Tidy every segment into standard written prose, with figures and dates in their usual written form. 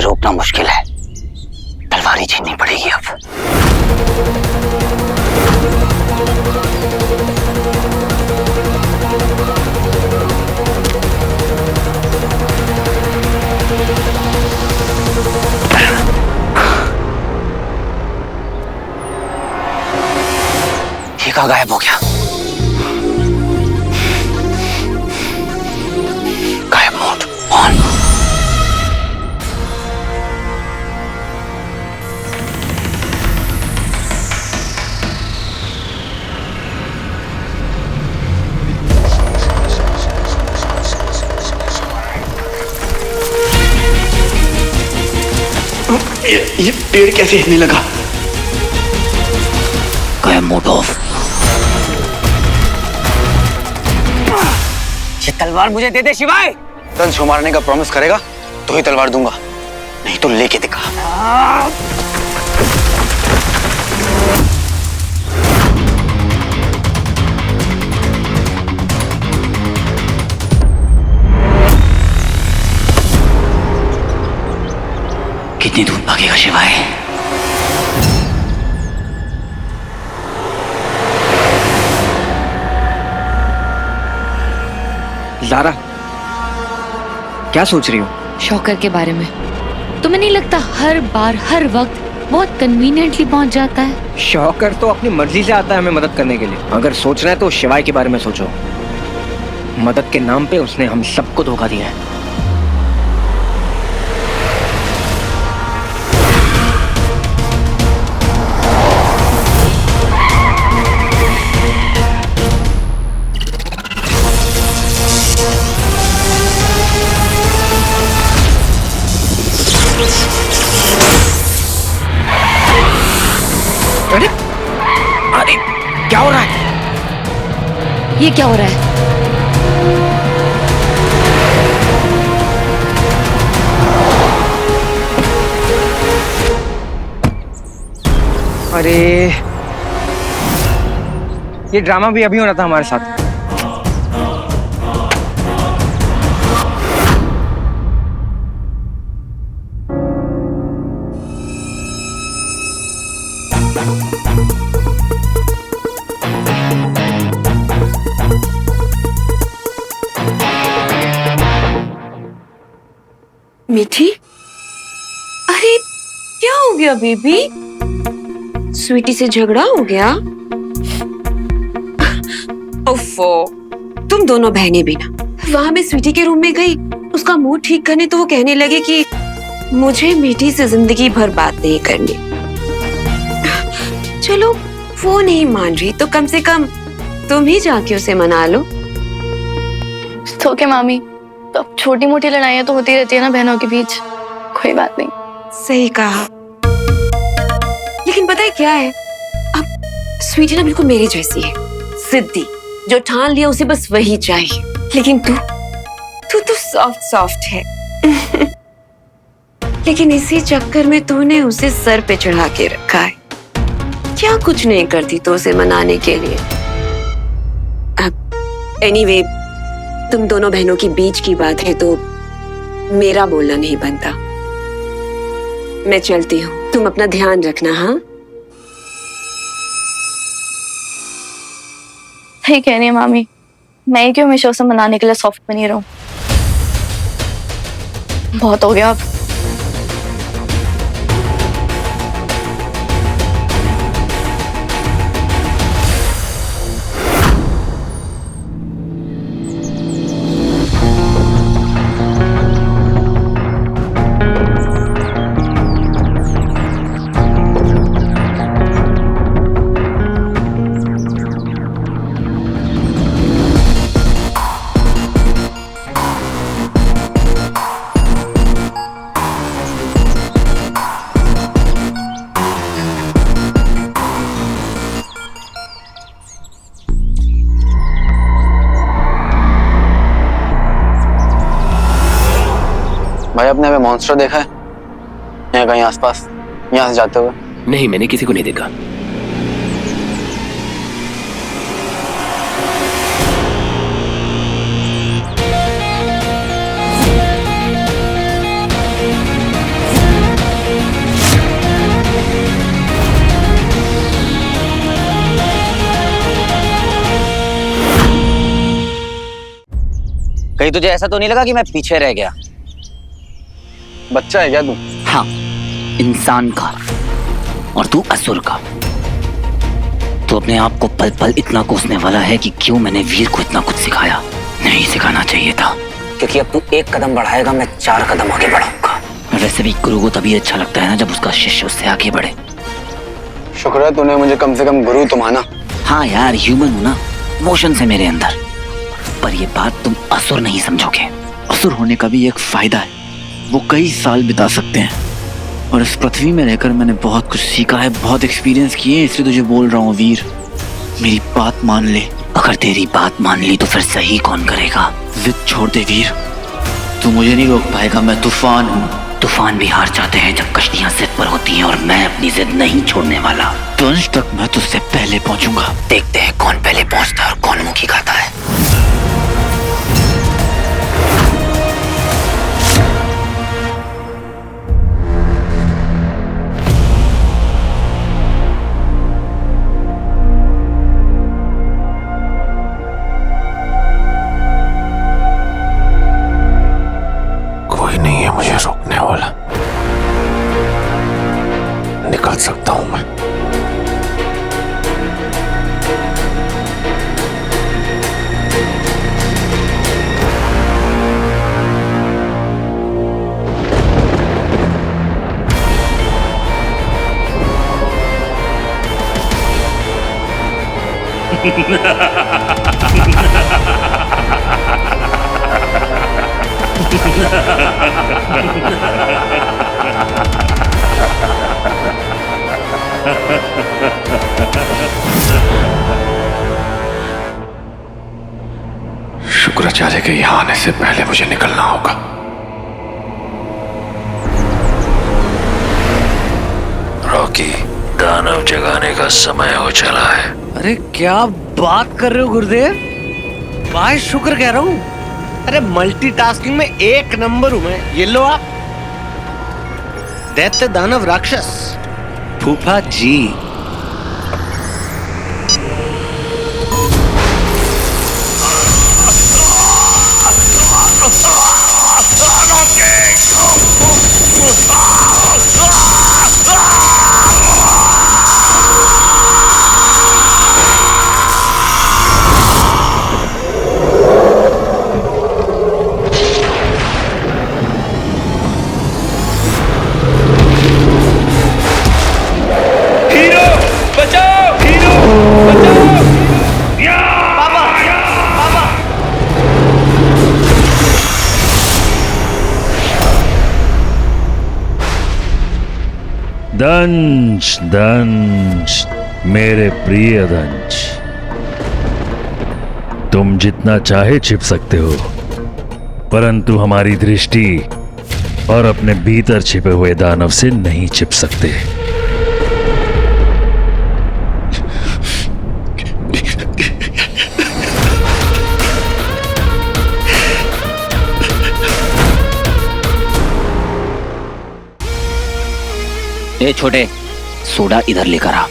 रोकना मुश्किल है, तलवार छीननी पड़ेगी अब। ये कहाँ गायब हो गया? गायब मोड ऑन। ये पेड़ कैसे हिलने लगा? गायब मोड ऑफ। ये तलवार मुझे दे दे शिवाय। दंश को मारने का प्रॉमिस करेगा तो ही तलवार दूंगा, नहीं तो लेके दिखा। कितनी दूर भागेगा शिवाय? ज़ारा, क्या सोच रही हो? शौकर के बारे में। तुम्हें नहीं लगता हर बार हर वक्त बहुत कन्वीनियंटली पहुंच जाता है? शौकर तो अपनी मर्जी से आता है हमें मदद करने के लिए। अगर सोचना है तो शिवाय के बारे में सोचो। मदद के नाम पे उसने हम सबको धोखा दिया है। अरे अरे क्या हो रहा है? ये क्या हो रहा है? अरे ये ड्रामा भी अभी होना था हमारे साथ। मीठी, अरे क्या हो गया बेबी? स्वीटी से झगड़ा हो गया? ओफो, तुम दोनों बहनें भी ना। वहां मैं स्वीटी के रूम में गई, उसका मूड ठीक करने, तो वो कहने लगे कि मुझे मीठी से जिंदगी भर बात नहीं करनी। चलो वो नहीं मान रही तो कम से कम तुम ही जाके उसे मना लो। तो क्या मामी, तो अब छोटी मोटी लड़ाइयाँ तो होती रहती है ना बहनों के बीच, कोई बात नहीं। सही कहा, लेकिन पता है क्या है, अब स्वीटी ना बिल्कुल मेरी जैसी है, जिद्दी, जो ठान लिया उसे बस वही चाहिए। लेकिन तू तो सॉफ्ट सॉफ्ट है। लेकिन इसी चक्कर में तूने उसे सर पे चढ़ा के रखा है। क्या कुछ नहीं करती तो उसे मनाने के लिए। अब एनीवे, तुम दोनों बहनों की बीच की बात है तो मेरा बोलना नहीं बनता। मैं चलती हूँ, तुम अपना ध्यान रखना। हाँ, ठीक है नहीं मामी, मैं क्यों हमेशा उसे मनाने के लिए सॉफ्ट बनी रहूं? बहुत हो गया अब। भाई आपने हमें मॉन्स्टर देखा है यहाँ कहीं आसपास, यहाँ से जाते हुए? नहीं, मैंने किसी को नहीं देखा। कहीं तुझे ऐसा तो नहीं लगा कि मैं पीछे रह गया? बच्चा है क्या तू? हाँ, इंसान का, और तू असुर का। तू अपने आप को पल पल इतना कोसने वाला है कि क्यों मैंने वीर को इतना कुछ सिखाया। नहीं सिखाना चाहिए था, क्योंकि अब तू 1 कदम बढ़ाएगा, मैं 4 कदम आगे बढ़ाऊंगा। वैसे भी गुरु को तभी अच्छा लगता है ना जब उसका शिष्य उससे आगे बढ़े। शुक्र है तूने मुझे कम से कम गुरु तो माना। हाँ यार, ह्यूमन हूं ना, इमोशंस है मेरे अंदर। पर ये बात तुम असुर नहीं समझोगे। असुर होने का भी एक फायदा है, वो कई साल बिता सकते हैं। और इस पृथ्वी में रहकर मैंने बहुत कुछ सीखा है, बहुत एक्सपीरियंस किए हैं, इसलिए तुझे बोल रहा हूँ वीर, मेरी बात मान ले। अगर तेरी बात मान ली तो फिर सही कौन करेगा? जिद छोड़ दे वीर, तू मुझे नहीं रोक पाएगा, मैं तूफान हूँ। तूफान भी हार जाते हैं जब कश्तियां जिद पर होती हैं, और मैं अपनी जिद नहीं छोड़ने वाला। वंश तक मैं तुझसे पहले पहुंचूंगा। देखते हैं कौन पहले पहुंचता है और कौन मुखी खाता है। कोई नहीं है मुझे रोकने वाला, निकल सकता हूं मैं। शुक्राचार्य के यहां आने से पहले मुझे निकलना होगा। रॉकी, दानव जगाने का समय हो चला है। अरे क्या बात कर रहे हो गुरुदेव? वाह, शुक्र कह रहा हूँ। अरे मल्टीटास्किंग में 1 नंबर हूं मैं। ये लो आप, दैत्य दानव राक्षस फूफा जी। दंश दंश, मेरे प्रिय दंश, तुम जितना चाहे छिप सकते हो, परंतु हमारी दृष्टि और अपने भीतर छिपे हुए दानव से नहीं छिप सकते। ए छोटे, सोडा इधर लेकर आ,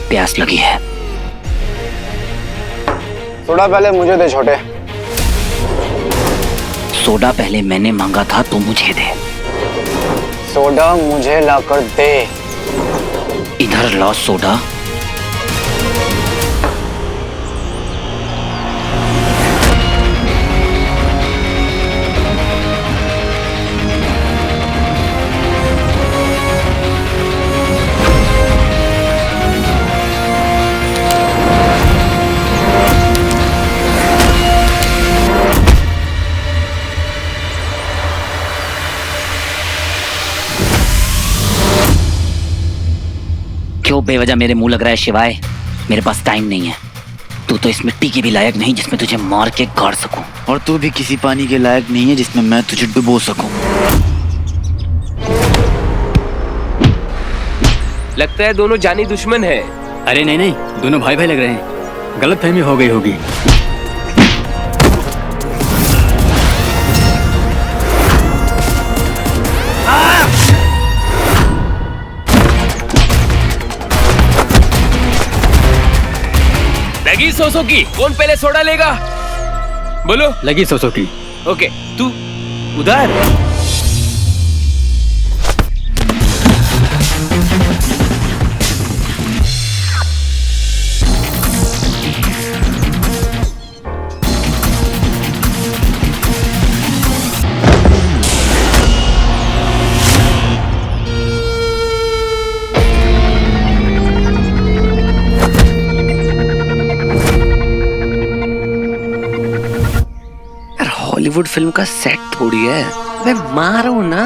प्यास लगी है। सोडा पहले मुझे दे छोटे। सोडा पहले मैंने मांगा था, तो मुझे दे। सोडा मुझे लाकर दे। इधर ला सोडा। क्यों बेवजह मेरे मुंह लग रहा है शिवाय? मेरे पास टाइम नहीं है। तू तो इस मिट्टी की भी लायक नहीं जिसमें तुझे मार के गाड़ सकूं। और तू भी किसी पानी के लायक नहीं है जिसमें मैं तुझे डुबो सकूं। लगता है दोनों जानी दुश्मन है। अरे नहीं नहीं, दोनों भाई भाई लग रहे हैं। गलतफहमी हो गई होगी। लगी 100 की, कौन पहले सोडा लेगा? बोलो। लगी 100 की। ओके तू उधर। हॉलीवुड फिल्म का सेट थोड़ी है, मैं मारू ना।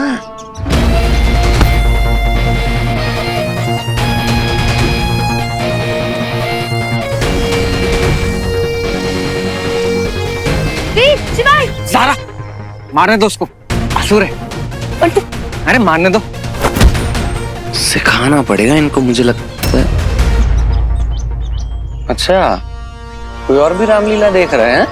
ज़ारा, मारने दो उसको, असुर है। अरे मारने दो। सिखाना पड़ेगा इनको, मुझे लगता है। अच्छा, कोई और भी रामलीला देख रहे हैं?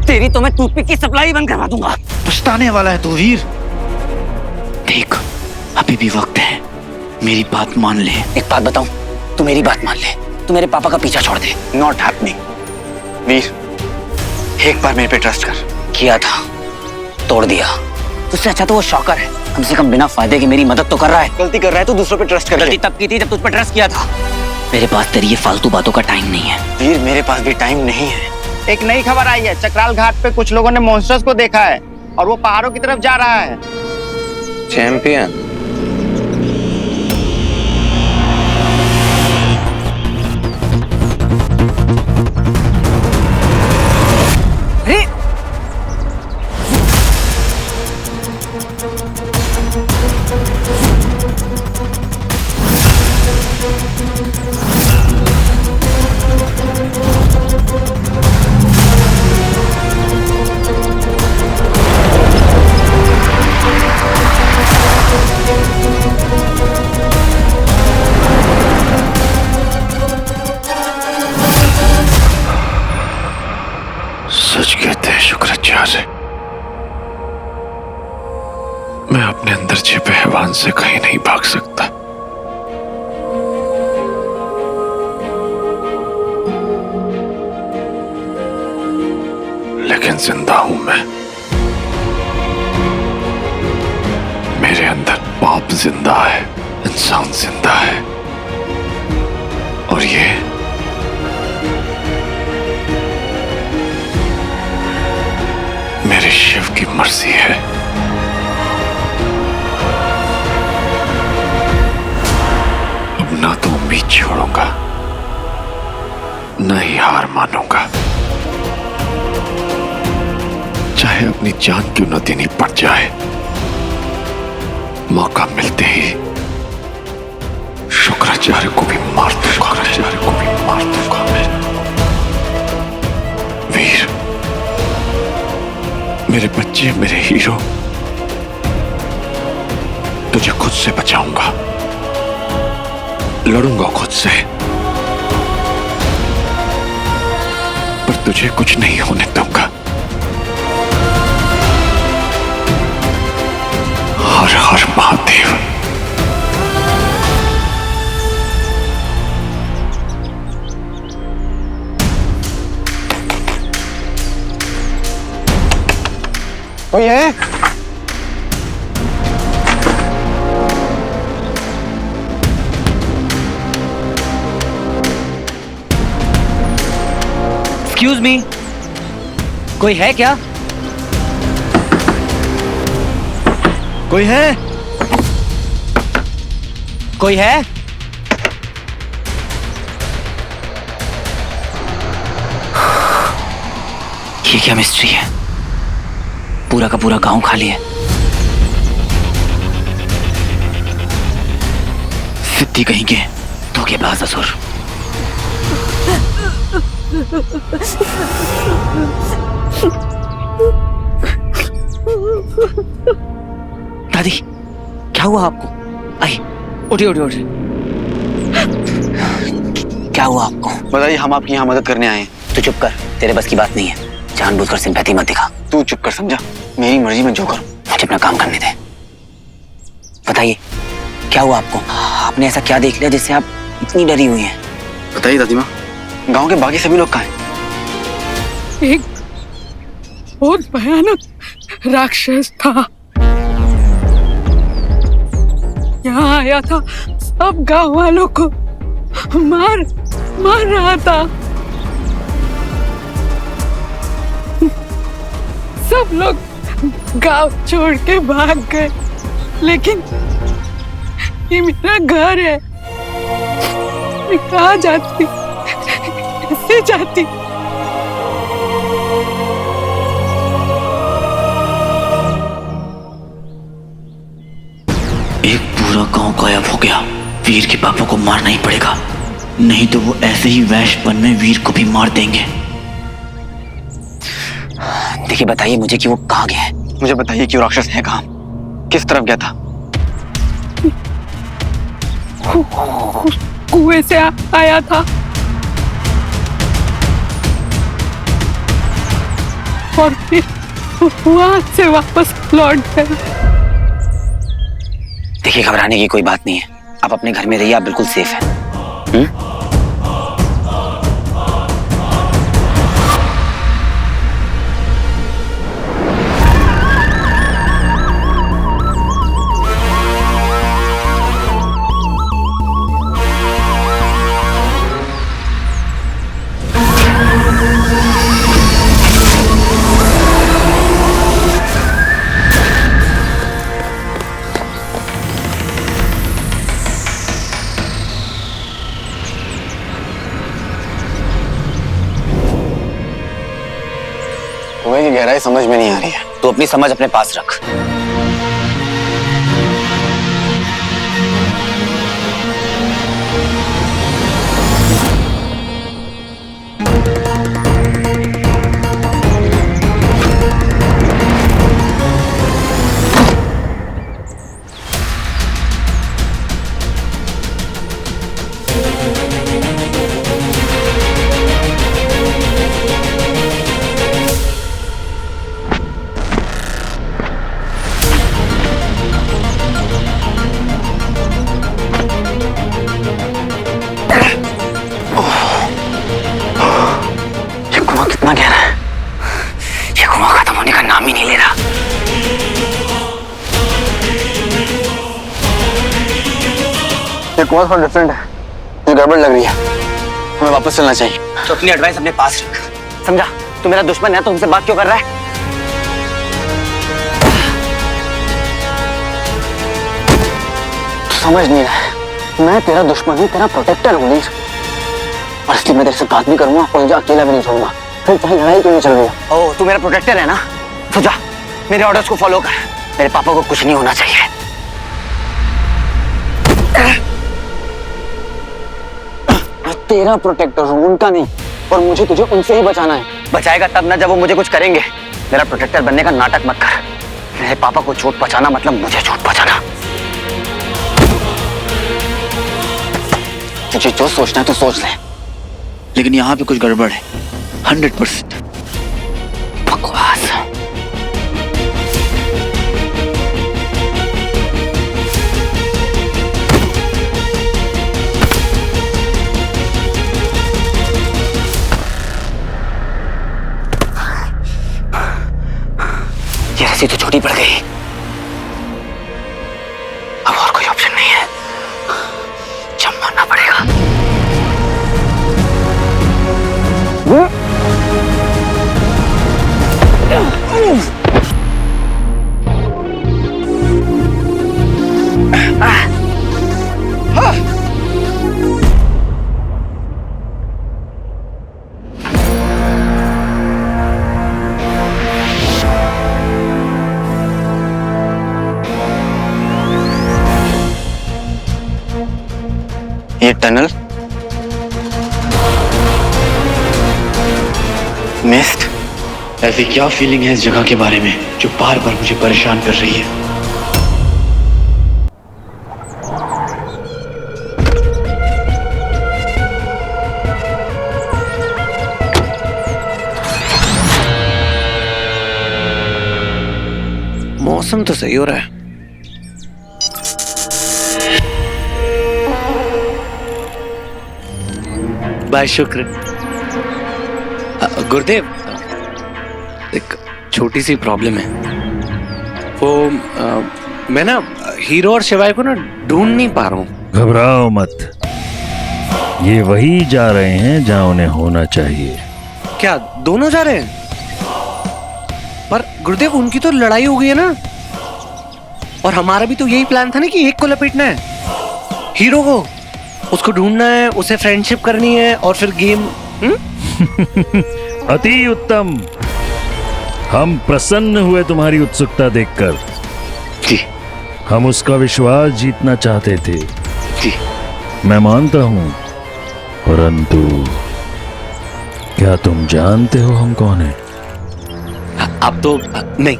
तेरी तो मैं टूथपिक की सप्लाई बंद करवा दूंगा। पछताने वाला है तू वीर। देख, अभी भी वक्त है, मेरी बात मान ले। एक बात बताऊं, तू मेरी बात मान ले, तू मेरे पापा का पीछा छोड़ दे। Not happening. वीर, एक बार मेरे पे ट्रस्ट कर। किया था, तोड़ दिया। तुझसे अच्छा तो वो शॉकर है, कम से कम बिना फायदे के मेरी मदद तो कर रहा है। गलती कर रहा है तो दूसरों पे ट्रस्ट कर। गलती तब की थी जब तुझ पर ट्रस्ट किया था। मेरे पास तेरी ये फालतू बातों का टाइम नहीं है। वीर, मेरे पास भी टाइम नहीं है। एक नई खबर आई है, चक्राल घाट पे कुछ लोगों ने मॉन्स्टर्स को देखा है और वो पहाड़ों की तरफ जा रहा है। चैंपियन, सच कहते हैं शुक्राचार्य, मैं अपने अंदर छिपे हैवान से कहीं नहीं भाग सकता। लेकिन जिंदा हूं मैं। मेरे अंदर पाप जिंदा है, इंसान जिंदा है, और ये मेरे शिव की मर्जी है। अब ना तो उम्मीद छोड़ूंगा, न ही हार मानूंगा, चाहे अपनी जान क्यों न देनी पड़ जाए। मौका मिलते ही शुक्राचार्य को भी मार दूंगा, शुक्राचार्य को भी मार दूंगा मैं। वीर, मेरे बच्चे, मेरे हीरो, तुझे खुद से बचाऊंगा, लड़ूंगा खुद से, पर तुझे कुछ नहीं होने दूंगा। हर हर महादेव। एक्सक्यूज मी, कोई है क्या? कोई है? कोई है? ये क्या मिस्ट्री है? पूरा का पूरा गांव खाली है। सिद्धि कहीं के धोखेबाज असुर। दादी, क्या हुआ आपको? आई, उठिए उठिए उठिए। क्या हुआ आपको? बताइए, हम आपकी यहाँ मदद करने आए हैं। तू चुप कर, तेरे बस की बात नहीं है। जानबूझकर सिंपैथी मत दिखा। तू चुप कर, समझा? मेरी मर्जी में जो करूं। मुझे अपना काम करने दे। बताइए, क्या हुआ आपको? आपने ऐसा क्या देख लिया जिससे आप इतनी डरी हुई हैं? बताइए दादी माँ, गांव के बाकी सभी लोग कहाँ हैं? एक बहुत भयानक राक्षस था, यहाँ आया था, सब गांव वालों को मार रहा था। सब लोग गांव छोड़ के भाग गए, लेकिन ये मेरा घर है, मैं कहाँ जाती, कैसे जाती? एक पूरा गांव गायब हो गया। वीर के पापा को मारना ही पड़ेगा, नहीं तो वो ऐसे ही वैश्यपन में वीर को भी मार देंगे। देखिए, बताइए मुझे कि वो कहाँ गया है। मुझे बताइए कि वो राक्षस है कहाँ, किस तरफ गया था? कुएं से आया था और फिर वहां से वापस लौट गया। देखिए, घबराने की कोई बात नहीं है। आप अपने घर में रहिए, आप बिल्कुल सेफ हैं। कुएं की गहराई समझ में नहीं आ रही है। तो अपनी समझ अपने पास रख। कितना गहरा है, ये कुआं खत्म होने का नाम ही नहीं ले रहा। ये कुआं थोड़ा डिफरेंट है, ये गड़बड़ लग रही है, हमें वापस चलना चाहिए। तो अपनी एडवाइस अपने पास रख, समझा? तू मेरा दुश्मन है तो हमसे बात क्यों कर रहा है? तू समझ नहीं रहा है, मैं तेरा दुश्मन हूँ, तेरा प्रोटेक्टर हूँ वीर, और इसलिए मैं तेरे से बात भी करूंगा और तुझे अकेला भी नहीं छोड़ूंगा। फिर चाहे लड़ाई क्यों नहीं चल रही है। ओ, तू मेरा प्रोटेक्टर है ना? तो जा, मेरे ऑर्डर्स को फॉलो कर। मेरे पापा को कुछ नहीं होना चाहिए। मैं तेरा प्रोटेक्टर हूँ, उनका नहीं, और मुझे तुझे उनसे ही बचाना है। बचाएगा तब ना जब वो मुझे कुछ करेंगे। मेरा प्रोटेक्टर बनने का नाटक मत कर। मेरे पापा को चोट पहुंचाना मतलब मुझे चोट पहुंचाना। तुझे जो सोचना है तो सोच ले, लेकिन यहाँ पे कुछ गड़बड़ है, 100%। बकवास। ये रस्सी तो छोटी पड़ गई, अब और कोई ऑप्शन नहीं है, जम मारना पड़ेगा। ये टनल मिस्ट, ऐसी क्या फीलिंग है इस जगह के बारे में जो बार बार मुझे परेशान कर रही है? मौसम तो सही हो रहा है। बाय शुक्र। गुरुदेव, एक छोटी सी प्रॉब्लम है। वो मैं ना हीरो और शिवाय को ना ढूंढ नहीं पा रहा हूँ। घबराओ मत, ये वही जा रहे हैं जहां उन्हें होना चाहिए। क्या दोनों जा रहे हैं? पर गुरुदेव, उनकी तो लड़ाई हो गई है ना, और हमारा भी तो यही प्लान था ना कि एक को लपेटना है, हीरो को, उसको ढूंढना है, उसे फ्रेंडशिप करनी है और फिर गेम। अति उत्तम, हम प्रसन्न हुए तुम्हारी उत्सुकता देखकर। जी। हम उसका विश्वास जीतना चाहते थे। जी। मैं मानता हूं, परंतु क्या तुम जानते हो हम कौन हैं? आप तो नहीं।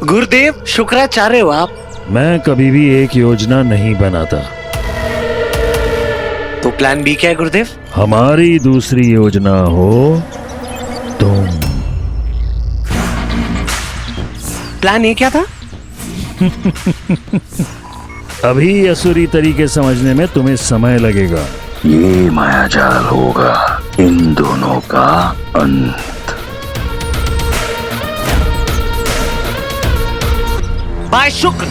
गुरुदेव, शुक्राचार्य हो आप। मैं कभी भी एक योजना नहीं बनाता। तो प्लान बी क्या है गुरुदेव? हमारी दूसरी योजना हो तुम। प्लान ए क्या था? अभी असुरी तरीके समझने में तुम्हें समय लगेगा। ये मायाजाल होगा इन दोनों का अंत। बाय शुक्र।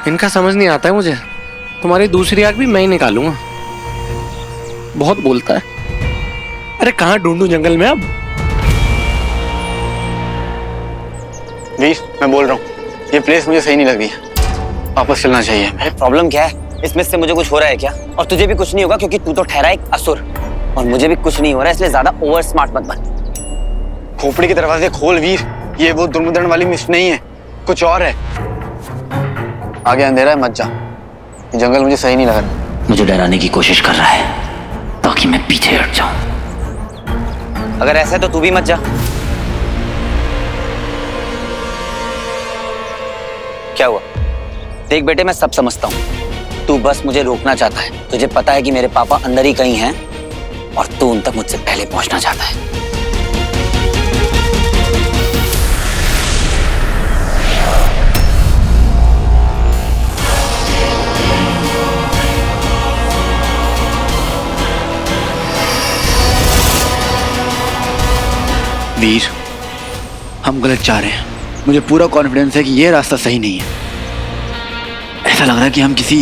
इनका समझ नहीं आता है मुझे। तुम्हारी दूसरी आंख भी मैं ही निकालूंगा। बहुत बोलता है। अरे कहाँ ढूंढूं जंगल में अब? वीर, मैं बोल रहा हूँ, ये प्लेस मुझे सही नहीं लग रही है। वापस चलना चाहिए हमें। प्रॉब्लम क्या है? इसमें से मुझे कुछ हो रहा है क्या? और तुझे भी कुछ नहीं होगा क्योंकि तू तो ठहरा एक असुर, और मुझे भी कुछ नहीं हो रहा है, इसलिए ज्यादा ओवर स्मार्ट मत बन। खोपड़ी के दरवाजे खोल वीर, ये वो दुर्मुदन वाली मिस्ट नहीं है, कुछ और है। आगे अंधेरा है, मत जा। ये जंगल मुझे सही नहीं लग रहा। मुझे डराने की कोशिश कर रहा है ताकि मैं पीछे हट जाऊं। अगर ऐसा है तो तू भी मत जा। क्या हुआ? देख बेटे, मैं सब समझता हूँ। तू बस मुझे रोकना चाहता है। तुझे पता है कि मेरे पापा अंदर ही कहीं हैं और तू उन तक मुझसे पहले पहुंचना चाहता है। वीर, हम गलत जा रहे हैं। मुझे पूरा कॉन्फिडेंस है कि यह रास्ता सही नहीं है। ऐसा लग रहा है कि हम किसी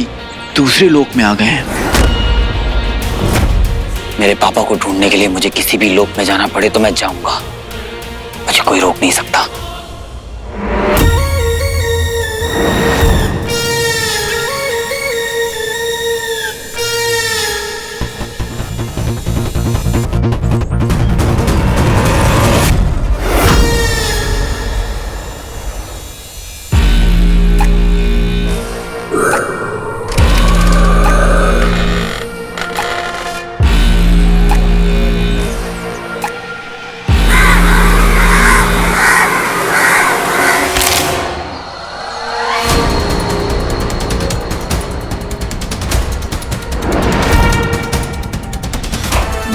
दूसरे लोक में आ गए हैं। मेरे पापा को ढूंढने के लिए मुझे किसी भी लोक में जाना पड़े तो मैं जाऊंगा। मुझे कोई रोक नहीं सकता।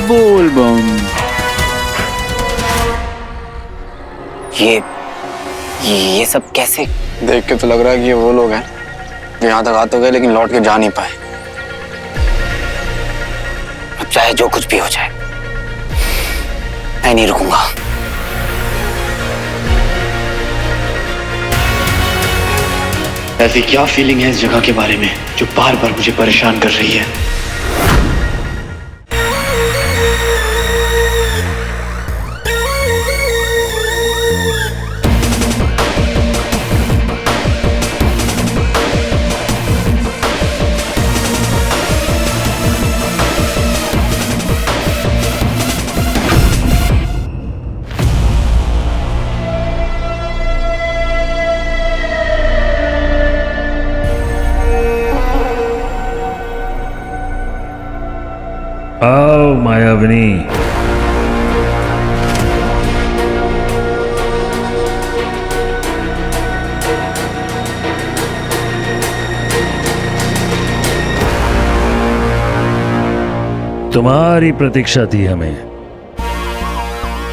बोल बम। ये सब कैसे? देख के तो लग रहा है कि ये वो लोग हैं जो यहाँ तक आ तो गए लेकिन लौट के जा नहीं पाए। अब चाहे जो कुछ भी हो जाए, मैं नहीं रुकूंगा। ऐसी क्या फीलिंग है इस जगह के बारे में जो बार बार मुझे परेशान कर रही है? अवनी। तुम्हारी प्रतीक्षा थी हमें।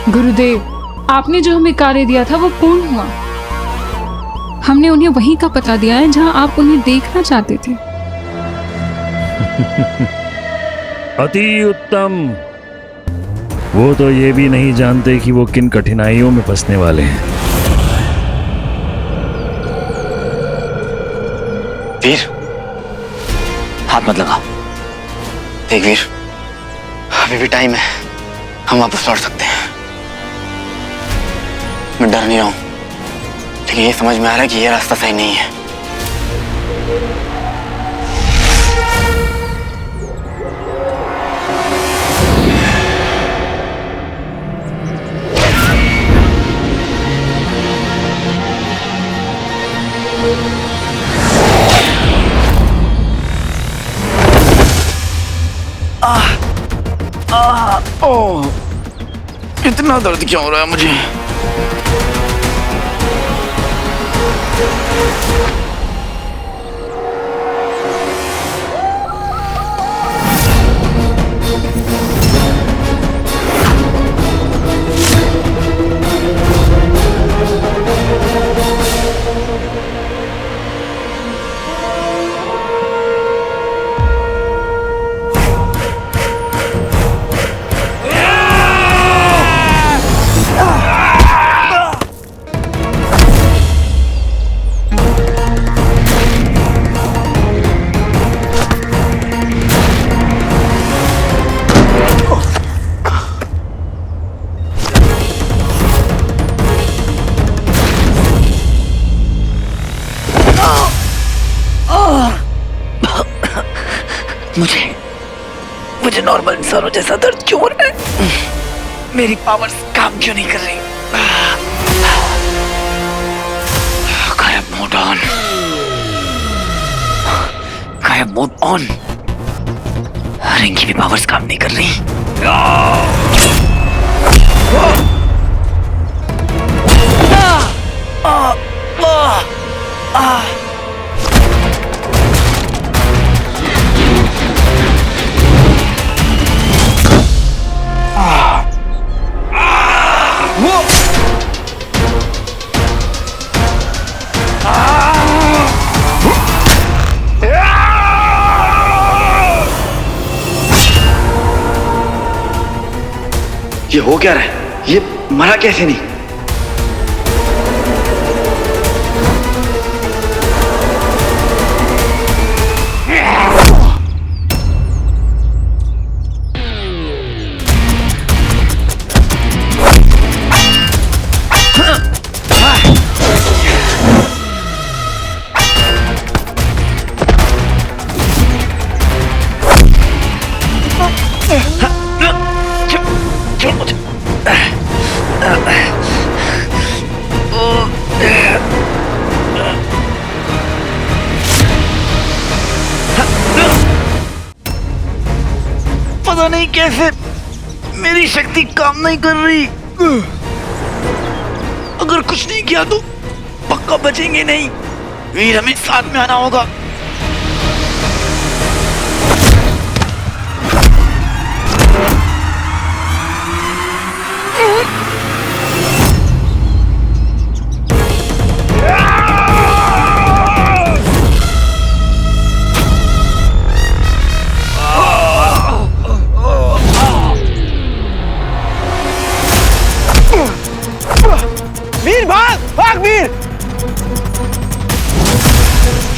गुरुदेव, आपने जो हमें कार्य दिया था वो पूर्ण हुआ। हमने उन्हें वहीं का पता दिया है जहां आप उन्हें देखना चाहते थे। अति उत्तम। वो तो ये भी नहीं जानते कि वो किन कठिनाइयों में फंसने वाले हैं। वीर, हाथ मत लगा। देख वीर, अभी भी टाइम है, हम वापस लौट सकते हैं। मैं डर नहीं रहा हूं, लेकिन ये समझ में आ रहा है कि ये रास्ता सही नहीं है। ओह, इतना दर्द क्यों हो रहा है मुझे? मुझे नॉर्मल इंसानों जैसा दर्द क्यों हो रहा है? मेरी पावर्स काम क्यों नहीं कर रही? गायब मोड ऑन। गायब मोड ऑन। रिंग की भी पावर्स काम नहीं कर रही। ये हो क्या रहा है? ये मरा कैसे नहीं? पता नहीं कैसे मेरी शक्ति काम नहीं कर रही। अगर कुछ नहीं किया तो पक्का बचेंगे नहीं। वीर, हमें साथ में आना होगा। वीर भाग भाग वीर!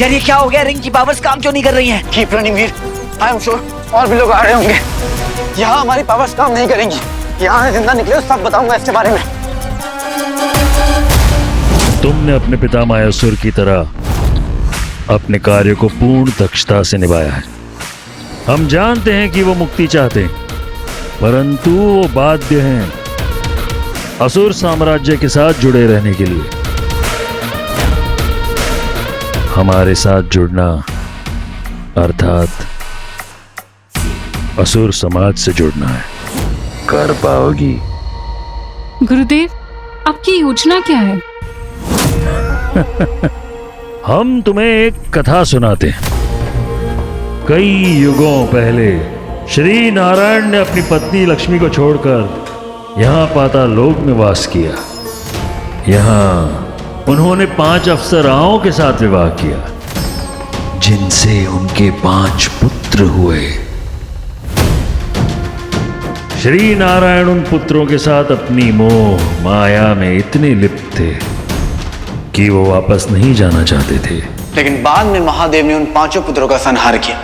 यार ये क्या हो गया? रिंग की पावर्स काम क्यों नहीं कर रही हैं? Keep running Veer, I am sure और भी लोग आ रहे होंगे। यहाँ हमारी पावर्स काम नहीं करेंगी। यहाँ जिंदा निकले सब बताऊंगा इसके बारे में। तुमने अपने पिता मायासुर की तरह अपने कार्य को पूर्ण दक्षता से निभाया है। हम जानते हैं कि वो मुक्ति चाहते हैं, परंतु वो बाध्य हैं असुर साम्राज्य के साथ जुड़े रहने के लिए। हमारे साथ जुड़ना अर्थात असुर समाज से जुड़ना है। कर पाओगी। गुरुदेव, आपकी योजना क्या है? हम तुम्हें एक कथा सुनाते हैं। कई युगों पहले श्री नारायण ने अपनी पत्नी लक्ष्मी को छोड़कर यहाँ पाताल लोक में वास किया। यहाँ उन्होंने 5 अप्सराओं के साथ विवाह किया, जिनसे उनके 5 पुत्र हुए। श्री नारायण उन पुत्रों के साथ अपनी मोह माया में इतने लिप्त थे कि वो वापस नहीं जाना चाहते थे। लेकिन बाद में महादेव ने उन 5 पुत्रों का संहार किया।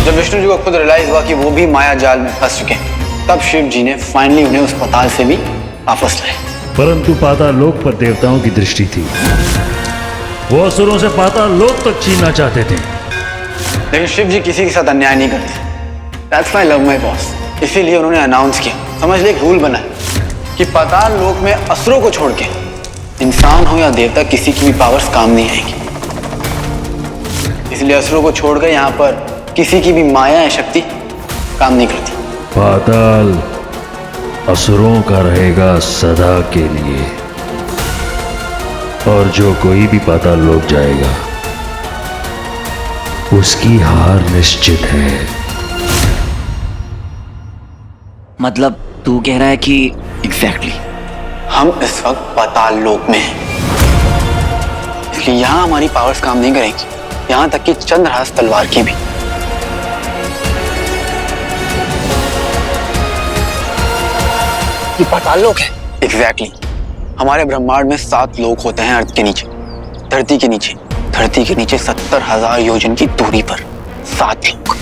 जब विष्णु जी को खुद रियलाइज हुआ कि वो भी माया जाल में फंस चुके हैं, तब शिव जी ने फाइनली उन्हें उस पाताल से भी वापस लाए। परंतु पाताल लोक पर देवताओं की दृष्टि थी। वो असुरों से पाताल लोक तक छीनना चाहते थे। लेकिन शिव जी किसी के साथ अन्याय नहीं करते। That's why I love my boss। इसीलिए उन्होंने अनाउंस किया, समझ ले, एक रूल बना कि पाताल लोक में असुरों को छोड़ के इंसान हो या देवता, किसी की भी पावर्स काम नहीं आएंगी। इसलिए असुरों को छोड़कर यहाँ पर किसी की भी माया या शक्ति काम नहीं करती। पाताल असुरों का रहेगा सदा के लिए, और जो कोई भी पाताल लोक जाएगा उसकी हार निश्चित है। मतलब तू कह रहा है कि एग्जैक्टली हम इस वक्त पाताल लोक में हैं, इसलिए यहाँ हमारी पावर्स काम नहीं करेंगी, यहाँ तक कि चंद्रहास तलवार की भी। ये पाताल लोक है। एग्जैक्टली हमारे ब्रह्मांड में 7 लोक होते हैं अर्थ के नीचे, धरती के नीचे। धरती के नीचे 70,000 योजन की दूरी पर 7 लोक,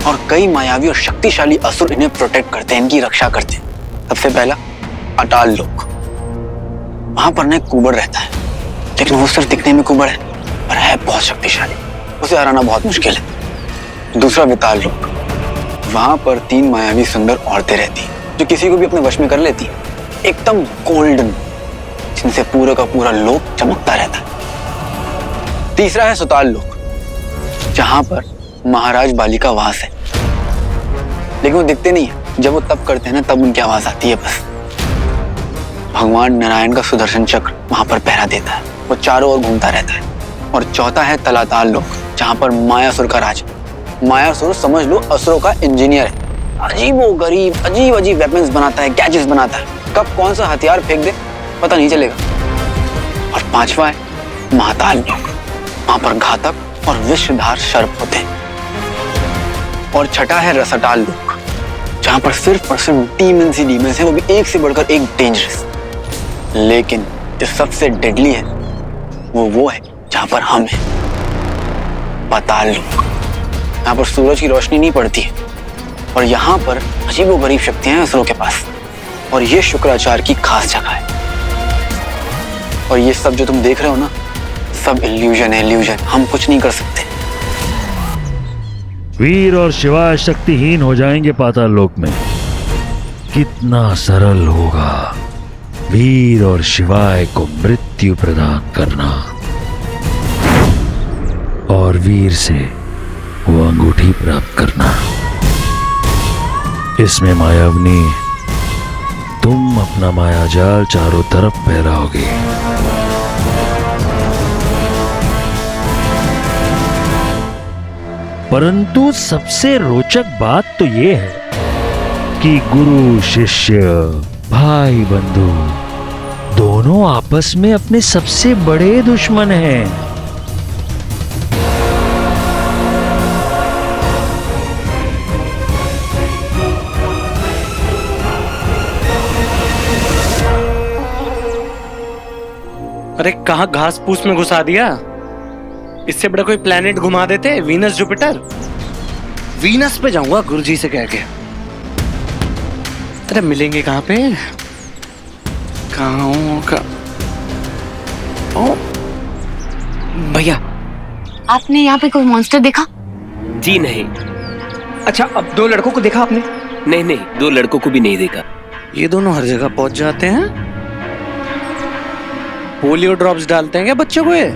और कई मायावी और शक्तिशाली असुर इन्हें प्रोटेक्ट करते हैं, इनकी रक्षा करते हैं। सबसे पहला अटाल लोक। वहां पर ना एक कुबड़ रहता है, लेकिन वो सिर्फ दिखने में कुबड़ है पर है बहुत शक्तिशाली, उसे हराना बहुत मुश्किल है। दूसरा विताल लोक। वहां पर 3 मायावी सुंदर औरतें रहती हैं जो किसी को भी अपने वश में कर लेती, एकदम गोल्डन, जिनसे पूरा का पूरा लोक चमकता रहता है। तीसरा है सुताल लोक, जहां पर महाराज बाली का वास है, लेकिन वो दिखते नहीं है। जब वो तप करते हैं ना, तब उनकी आवाज आती है बस। भगवान नारायण का सुदर्शन चक्र वहां पर पहरा देता है, वो चारों ओर घूमता रहता है। और चौथा है तलाताल लोक, जहां पर मायासुर का राज। मायासुर समझ लो असुरों का इंजीनियर है, अजीब अजीब वेपन्स बनाता है, गैजेट्स बनाता है, कब कौन सा हथियार फेंक दे पता नहीं चलेगा। और 5वां है महाताल लोक, वहां पर घातक और विषधार सर्प होते हैं। और छठा है रसटाल लोक, जहां पर सिर्फ और सिर्फ डीमंस ही डीमंस हैं, वो भी एक से बढ़कर एक डेंजरस। लेकिन जो सबसे डेडली है वो है जहां पर हम हैं, पाताल लोक। यहाँ पर सूरज की रोशनी नहीं पड़ती है, और यहाँ पर अजीबोगरीब शक्तियां हैं असुरों के पास, और ये शुक्राचार्य की खास जगह है। और ये सब जो तुम देख रहे हो ना, सब इल्यूजन है, इल्यूजन। हम कुछ नहीं कर सकते। वीर और शिवाय शक्तिहीन हो जाएंगे पाताल लोक में। कितना सरल होगा वीर और शिवाय को मृत्यु प्रदान करना, और वीर से वो अंगूठी प्राप्त करना। इसमें मायावनी तुम अपना मायाजाल चारों तरफ फैलाओगे। परंतु सबसे रोचक बात तो ये है कि गुरु शिष्य भाई बंधु दोनों आपस में अपने सबसे बड़े दुश्मन हैं। अरे कहाँ घास फूस में घुसा दिया। इससे बड़ा कोई प्लेनेट घुमा देते, वीनस जुपिटर। वीनस पे जाऊंगा गुरुजी से कह के। अरे मिलेंगे कहाँ पे, भैया आपने यहाँ पे कोई मॉन्स्टर देखा? जी नहीं। अच्छा, अब 2 लड़कों को देखा आपने? नहीं, 2 लड़कों को भी नहीं देखा। ये दोनों हर जगह पहुंच जाते हैं। पोलियो ड्रॉप्स डालते हैं क्या बच्चों को ये?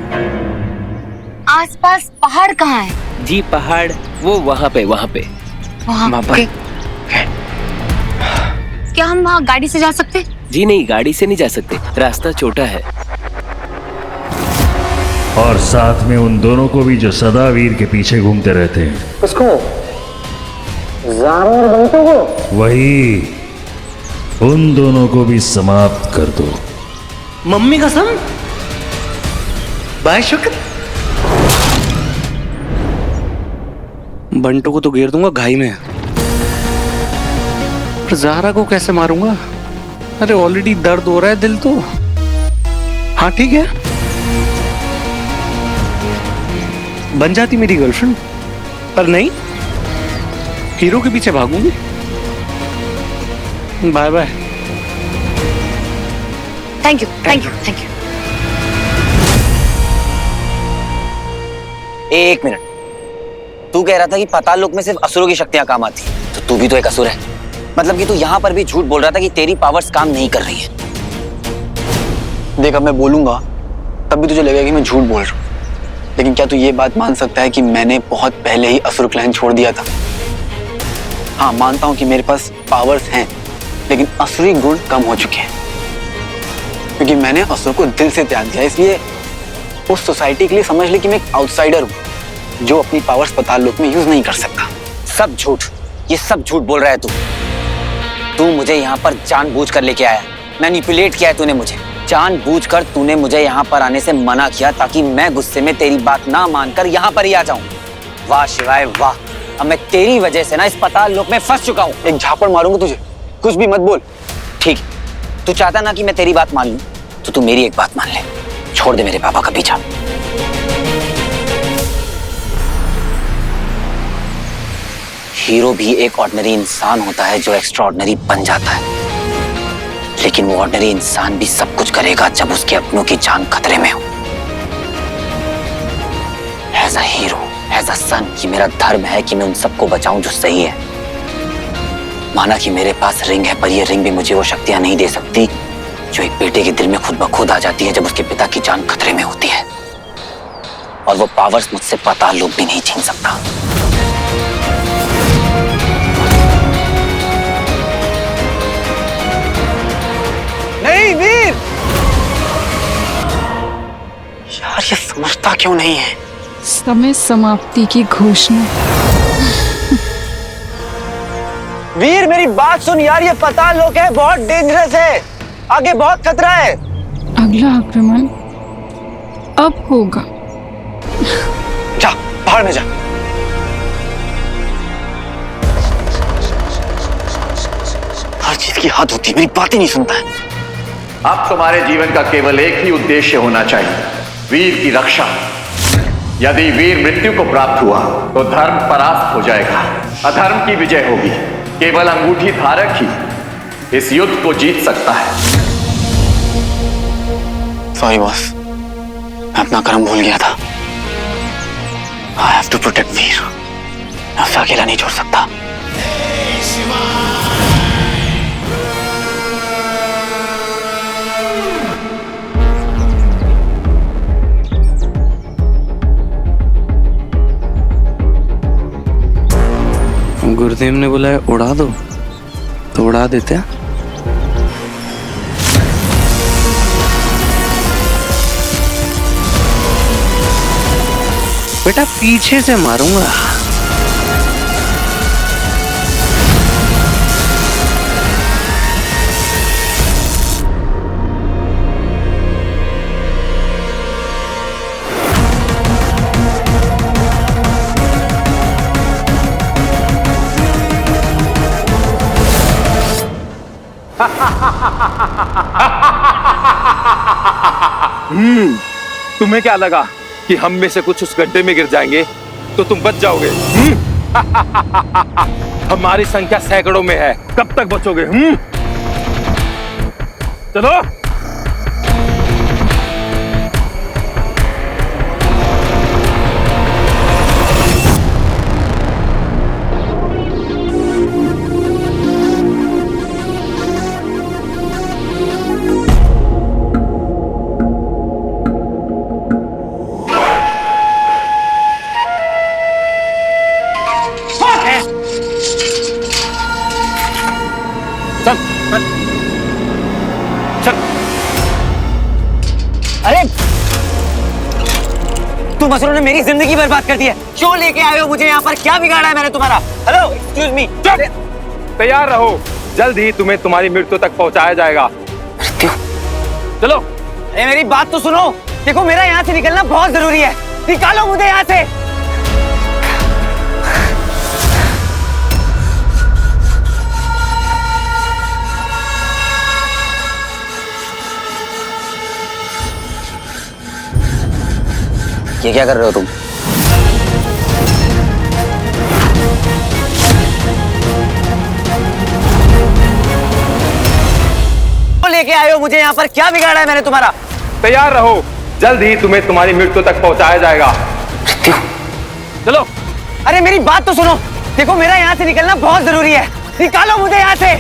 आसपास पहाड़ कहाँ है? जी पहाड़ वो वहाँ पे वहाँ पे। क्या हम वहाँ गाड़ी से जा सकते? जी नहीं, गाड़ी से नहीं जा सकते, रास्ता छोटा है। और साथ में उन दोनों को भी जो सदा वीर के पीछे घूमते रहते हैं। उसको ज़ारा और बंटू को? वही, उन दोनों को भी समाप्त कर दो। मम्मी कसम, बाय शुक्र। बंटू को तो घेर दूंगा घाई में, पर ज़ारा को कैसे मारूंगा? अरे ऑलरेडी दर्द हो रहा है दिल तो। हाँ ठीक है, बन जाती मेरी गर्लफ्रेंड, पर नहीं, हीरो के पीछे भागूंगी। Bye bye. Thank you, thank you, thank you. एक मिनट, तू कह रहा था कि पाताल लोक में सिर्फ असुरों की शक्तियां काम आती, तो तू भी तो एक असुर है। मतलब कि तू यहाँ पर भी झूठ बोल रहा था कि तेरी पावर्स काम नहीं कर रही है। देख, अब मैं बोलूंगा तब भी तुझे लगेगा कि मैं झूठ बोल रहा हूँ, लेकिन क्या तू ये बात मान सकता है कि मैंने बहुत पहले ही असुर क्लैन छोड़ दिया था? हाँ, मानता हूँ कि मेरे पास पावर्स हैं, लेकिन असुरी गुण कम हो चुके हैं, क्योंकि मैंने असुर को दिल से त्याग दिया। इसलिए उस सोसाइटी के लिए समझ ले कि मैं एक आउटसाइडर हूँ जो अपनी पावर्स पाताल लोक में यूज नहीं कर सकता। सब झूठ, ये सब झूठ बोल रहा है तू। तू मुझे यहाँ पर जानबूझकर लेके आया, मैनिपुलेट किया है तूने मुझे। जानबूझकर तूने मुझे यहाँ पर आने से मना किया ताकि मैं गुस्से में तेरी बात ना मानकर यहाँ पर ही आ जाऊं। वाह शिवाय वाह, अब मैं तेरी वजह से ना इस पाताल लोक में फंस चुका हूँ। एक झापड़ मारूंगा तुझे, कुछ भी मत बोल। ठीक, तू चाहता ना कि मैं तेरी बात मान लूं, तो तू मेरी एक बात मान ले, छोड़ दे मेरे पापा का पीछा। हीरो भी एक ऑर्डिनरी इंसान होता है जो एक्स्ट्रा ऑर्डिनरी बन जाता है, लेकिन वो ऑर्डिनरी इंसान भी सब कुछ करेगा जब उसके अपनों की जान खतरे में हो। As a hero, as a son, कि मेरा धर्म है कि मैं उन सबको बचाऊं जो सही है। माना कि मेरे पास रिंग है, पर ये रिंग भी मुझे वो शक्तियां नहीं दे सकती जो एक बेटे के दिल में खुद ब खुद आ जाती है जब उसके पिता की जान खतरे में होती है। और वो पावर्स मुझसे पाताल लोक भी नहीं छीन सकता। नहीं वीर, यार ये समझता क्यों नहीं है? समय समाप्ति की घोषणा। वीर मेरी बात सुन यार, ये पाताल लोक है, बहुत डेंजरस है, आगे बहुत खतरा है। अगला आक्रमण अब होगा। जा बाहर में जा। हर चीज की हद होती है, मेरी बात ही नहीं सुनता है। अब तुम्हारे जीवन का केवल एक ही उद्देश्य होना चाहिए, वीर की रक्षा। यदि वीर मृत्यु को प्राप्त हुआ तो धर्म परास्त हो जाएगा, अधर्म की विजय होगी। केवल अंगूठी धारक ही इस युद्ध को जीत सकता है। सॉरी बॉस, मैं अपना कर्म भूल गया था। आई हैव टू प्रोटेक्ट वीर, मैं उसे अकेला नहीं छोड़ सकता। गुरुदेव ने बोला है उड़ा दो, तो उड़ा देते हैं। बेटा पीछे से मारूंगा। तुम्हें क्या लगा कि हम में से कुछ उस गड्ढे में गिर जाएंगे तो तुम बच जाओगे? हमारी संख्या सैकड़ों में है, कब तक बचोगे? चलो। अरे तुम असुरों ने मेरी जिंदगी बर्बाद कर दी है। क्यों लेके आए हो मुझे यहाँ पर? क्या बिगाड़ा है मैंने तुम्हारा? Hello, excuse me. तैयार रहो, जल्द ही तुम्हें तुम्हारी मृत्यु तक पहुंचाया जाएगा। मृत्यु? चलो। अरे मेरी बात तो सुनो। देखो मेरा यहाँ से निकलना बहुत जरूरी है। निकालो मुझे यहाँ से। ये क्या कर रहे हो तुम? लेके आए हो मुझे यहाँ पर? क्या बिगाड़ा है मैंने तुम्हारा? तैयार रहो, जल्द ही तुम्हें तुम्हारी मृत्यु तक पहुंचाया जाएगा। चलो। अरे मेरी बात तो सुनो। देखो मेरा यहाँ से निकलना बहुत जरूरी है। निकालो मुझे यहाँ से।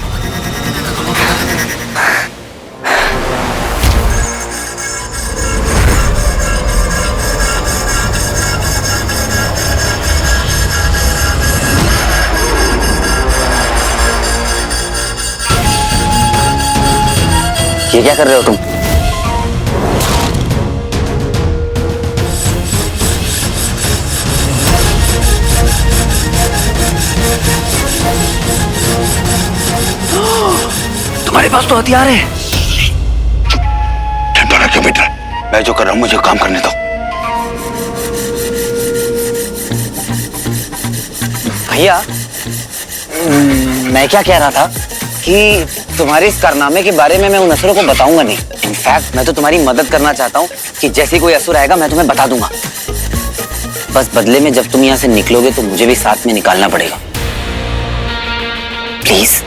ये क्या कर रहे हो तुम? तुम्हारे पास तो हथियार है। डरा क्यों बैठ रहा है? मैं जो कर रहा हूं मुझे काम करने दो। भैया, मैं क्या कह रहा था कि तुम्हारे इस कारनामे के बारे में मैं उन असुरों को बताऊंगा नहीं। इनफैक्ट मैं तो तुम्हारी मदद करना चाहता हूँ कि जैसे कोई असुर आएगा मैं तुम्हें बता दूंगा। बस बदले में जब तुम यहाँ से निकलोगे तो मुझे भी साथ में निकालना पड़ेगा। प्लीज।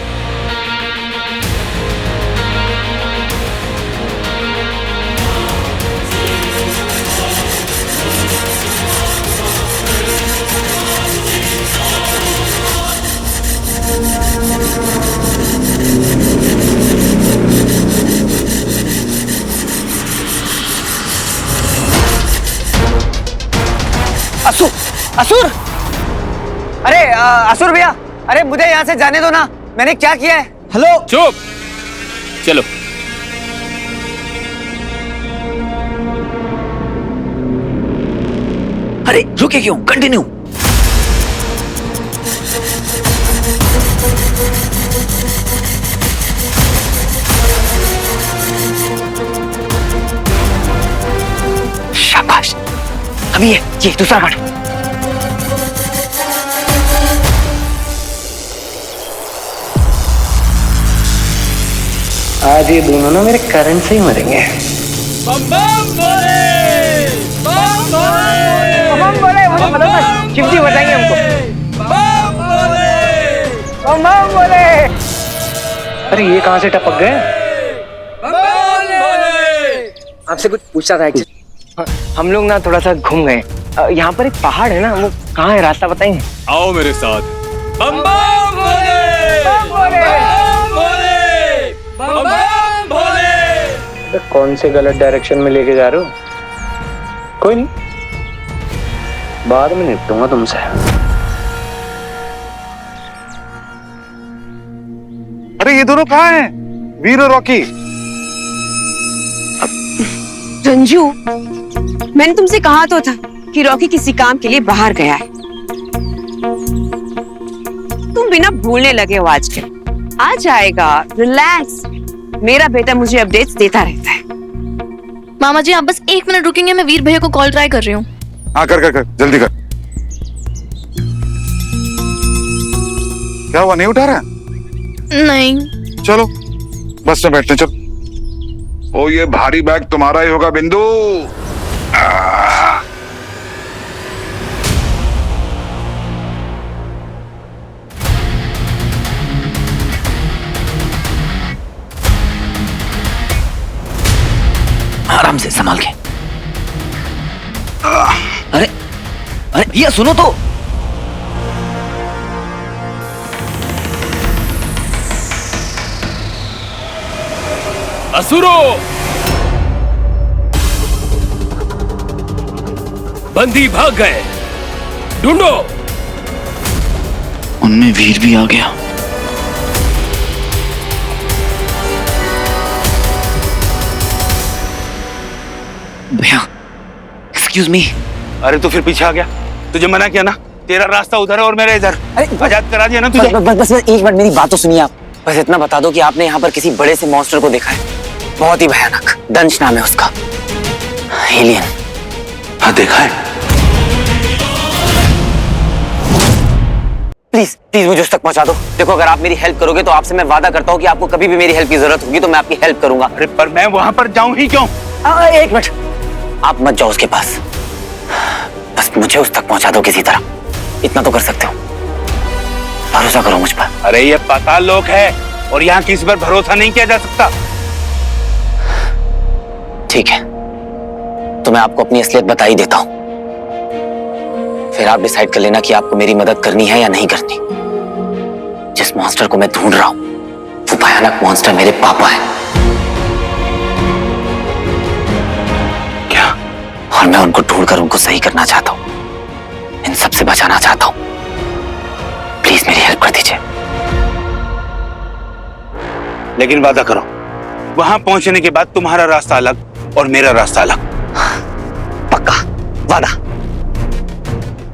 असुर, असुर! अरे असुर भैया, अरे मुझे यहाँ से जाने दो ना। मैंने क्या किया है? हेलो। चुप। चलो। अरे रुके क्यों? कंटिन्यू। शाबाश। अभी ये दूसरा पार्ट। आज ये दोनों ना मेरे करंट से ही मरेंगे। बम बोले, मुझे पता था चिमटी बजाएंगे हमको। बम बोले। अरे ये कहाँ से टपक गए? आपसे कुछ पूछा था एक्चुअली। हम लोग ना थोड़ा सा घूम गए। यहाँ पर एक पहाड़ है ना, वो कहाँ है? रास्ता बताएंगे? आओ मेरे साथ। बम बोले। कौन से गलत डायरेक्शन में लेके जा रहे हो? कोई नहीं, बाद में निपटूंगा तुमसे। अरे ये दोनों कहाँ हैं? वीर और रॉकी। रंजू, मैंने तुमसे कहा तो था कि रॉकी किसी काम के लिए बाहर गया है। तुम बिना भूलने लगे हो आजकल। आ जाएगा, रिलैक्स। मेरा बेटा मुझे अपडेट्स देता रहता है। मामा जी आप बस 1 मिनट रुकेंगे, मैं वीर भैया को कॉल ट्राई कर रही हूँ। हाँ कर जल्दी कर। क्या हुआ, नहीं उठा रहा? नहीं। चलो बस में बैठते, चलो। ओ ये भारी बैग तुम्हारा ही होगा बिंदु। आराम से, संभाल के। अरे अरे भैया सुनो तो। असुरों, बंदी भाग गए, ढूंढो। उनमें वीर भी आ गया। भैया एक्सक्यूज मी। अरे तो फिर पीछे आ गया, तुझे मना किया ना, तेरा रास्ता उधर है और मेरा इधर। आजाद करा दिया ना तुझे। बस एक मिनट मेरी बात तो सुनिए आप। बस इतना बता दो कि आपने यहाँ पर किसी बड़े से मॉन्स्टर को देखा है, बहुत ही भयानक, दंश नाम है उसका, एलियन। हाँ देखा है। प्लीज प्लीज मुझे उस तक पहुंचा दो। देखो अगर आप मेरी हेल्प करोगे तो आपसे मैं वादा करता हूँ कि आपको कभी भी मेरी हेल्प की जरूरत होगी तो मैं आपकी हेल्प करूंगा। अरे पर मैं वहां पर जाऊं ही क्यों? एक मिनट, आप मत जाओ उसके पास, बस मुझे उस तक पहुंचा दो किसी तरह, इतना तो कर सकते हो, भरोसा करो मुझ पर। अरे ये पाताल लोक है और यहाँ किसी पर भरोसा नहीं किया जा सकता। ठीक है तो मैं आपको अपनी असलियत बता ही देता हूँ, फिर आप डिसाइड कर लेना कि आपको मेरी मदद करनी है या नहीं करनी। जिस मॉन्स्टर को मैं ढूंढ रहा हूं वो भयानक मॉन्स्टर मेरे पापा है। क्या? और मैं उनको ढूंढकर उनको सही करना चाहता हूं, इन सब से बचाना चाहता हूं। प्लीज मेरी हेल्प कर दीजिए। लेकिन वादा करो वहां पहुंचने के बाद तुम्हारा रास्ता अलग और मेरा रास्ता अलग। पक्का वादा।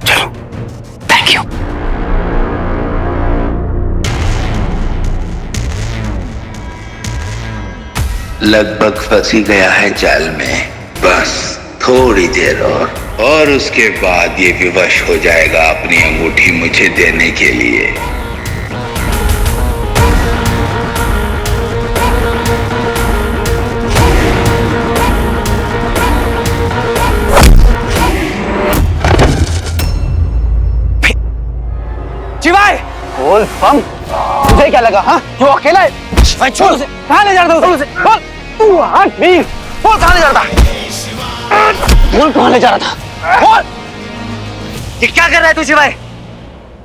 चलो। Thank you. लगभग फंसी गया है जाल में, बस थोड़ी देर और उसके बाद ये विवश हो जाएगा अपनी अंगूठी मुझे देने के लिए। शिवाय बोल बम, तुझे क्या लगा? हाँ वो अकेला है? छोड़ उसे, कहाँ ले जा रहा था उसे? बोल तू हट वीर, बोल कहाँ ले जा रहा था? बोल कहाँ ले जा रहा था? बोल ये क्या कर रहा है तू शिवाय?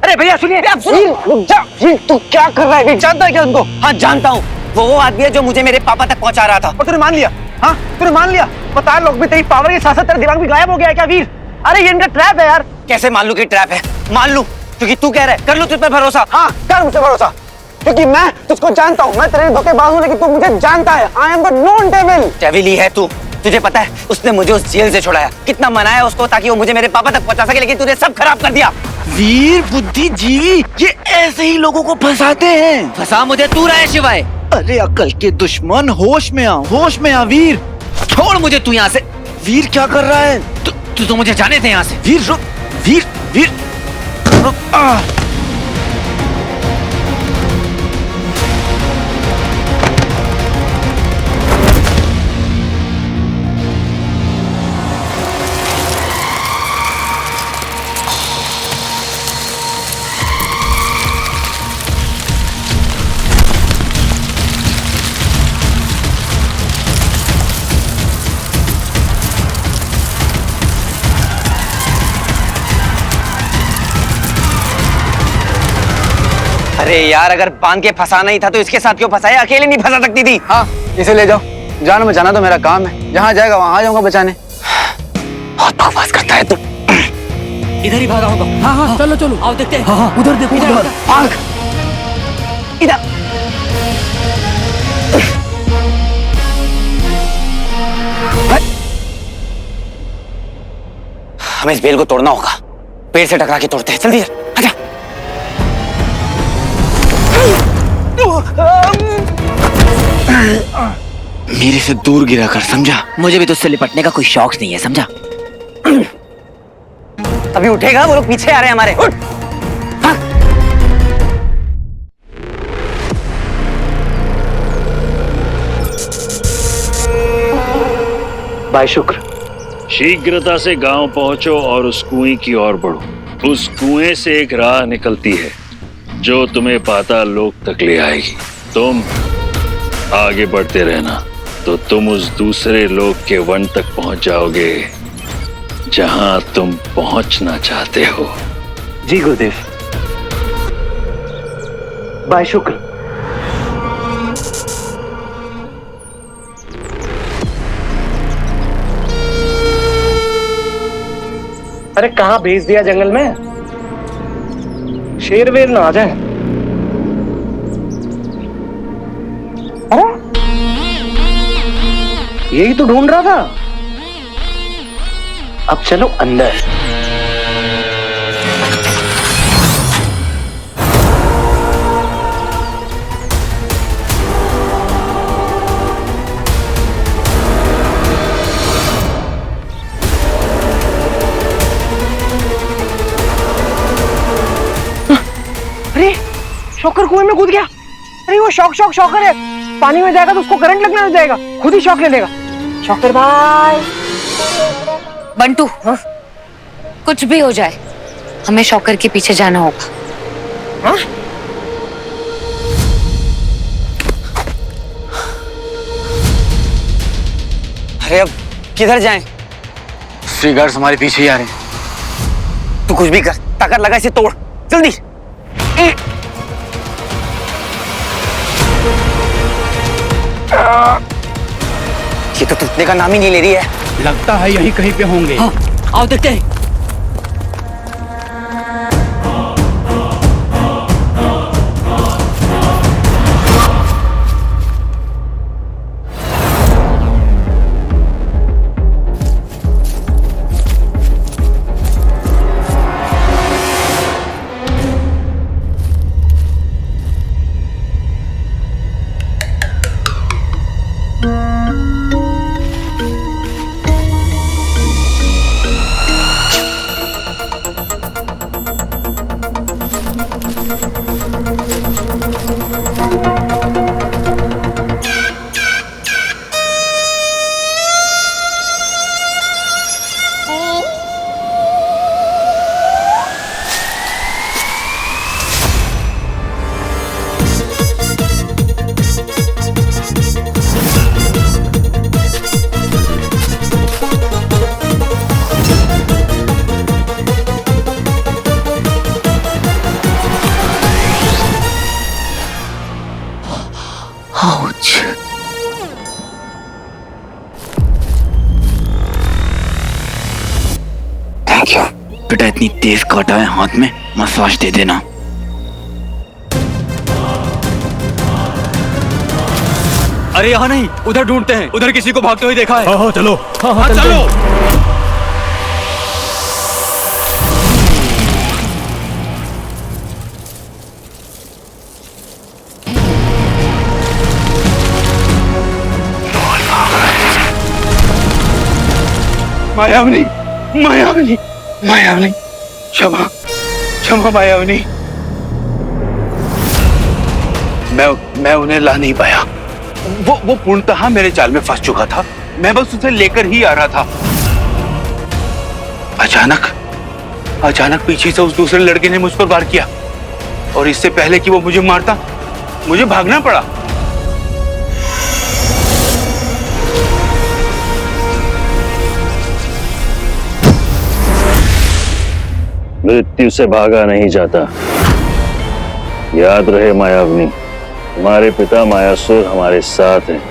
अरे भैया सुनिए, रुक जा। तू क्या कर रहा है? जानता है क्या उनको? हाँ जानता हूँ, वो आदमी है जो मुझे मेरे पापा तक पहुँचा रहा था। और तूने मान लिया? हाँ तूने मान लिया? बता लोग भी तेरी पावर के साथ साथ तेरा दिमाग भी गायब हो गया है क्या वीर? अरे ये इनका ट्रैप है यार। कैसे मान लूं कि ट्रैप है? मान लूं क्योंकि तू कह रहा है, कर लूं तुझ पर भरोसा? हाँ कर मुझसे भरोसा, क्योंकि मैं तुझको जानता हूँ। मैं तेरे धोखेबाज हूँ लेकिन तू मुझे जानता है। I am the known devil. Devil ही है तू, तुझे पता है उसने मुझे उस जेल से छुड़ाया, कितना मनाया उसको ताकि वो मुझे मेरे पापा तक पहुंचा सके, लेकिन तूने सब खराब कर दिया। वीर बुद्धिजीवी ये ऐसे ही लोगों को फंसाते हैं। फंसा मुझे तू रहा है शिवाय। अरे अकल के दुश्मन, होश में आ, होश में आ वीर। छोड़ मुझे तू यहाँ से। वीर क्या कर रहा है? तू तो मुझे जाने दे यहाँ से। वीर रुक, वीर वीर रुक। अरे यार अगर बांध के फंसाना ही था तो इसके साथ क्यों फंसाया? अकेले नहीं फंसा सकती थी। हाँ इसे ले जाओ, जान बचाना तो मेरा काम है, जहाँ जाएगा वहां आ जाऊंगा बचाने। बहुत बकवास करता है तू। इधर ही भागा होगा। हाँ हाँ चलो चलो, आओ देखते हैं। हाँ उधर देखो, उधर भाग इधर। हमें इस बेल को तोड़ना होगा, पेड़ से टकरा के तोड़ते हैं। जल्दी आजा। मेरे से दूर गिरा कर, समझा? मुझे भी तुझसे लिपटने का कोई शौक नहीं है, समझा? अभी उठेगा, वो लोग पीछे आ रहे हैं हमारे। उठ। बाय शुक्र। शीघ्रता से गांव पहुंचो और उस कुएं की ओर बढ़ो। उस कुएं से एक राह निकलती है जो तुम्हें पाताल लोक तक ले आएगी। तुम आगे बढ़ते रहना तो तुम उस दूसरे लोक के वन तक पहुंच जाओगे जहां तुम पहुंचना चाहते हो। जी गुरुदेव। बाय शुक्र। अरे कहाँ भेज दिया जंगल में? शेर वेर ना आ जाए। अरे यही तो ढूंढ रहा था। अब चलो अंदर। अरे शॉकर कुएं में कूद गया। अरे वो शॉकर है, पानी में जाएगा तो उसको करंट लगने लग जाएगा, खुद ही शॉक ले लेगा। शॉकर भाई। बंटू, कुछ भी हो जाए हमें शॉकर के पीछे जाना होगा। हाँ? अरे अब किधर जाएं? स्ट्रीट गार्ड्स हमारे पीछे ही आ रहे हैं। तू कुछ भी कर, ताकत लगा इसे तोड़, जल्दी। ये तो टूटने का नाम ही नहीं ले रही है। लगता है यहीं कहीं पे होंगे। हाँ, आओ देखते हैं। बेटा इतनी तेज काटा है हाथ में, मसाज दे देना। अरे यहाँ नहीं, उधर ढूंढते हैं। उधर किसी को भागते हुए देखा है। हाँ चलो। हाँ चलो। मायावनी, मायावनी, मायावनी, क्षमा मायावनी। मैं उन्हें ला नहीं पाया। वो पूर्णतः मेरे जाल में फंस चुका था। मैं बस उसे लेकर ही आ रहा था। अचानक पीछे से उस दूसरे लड़के ने मुझ पर वार किया और इससे पहले कि वो मुझे मारता, मुझे भागना पड़ा। मृत्यु से भागा नहीं जाता। याद रहे मायावनी, हमारे पिता मायासुर हमारे साथ हैं,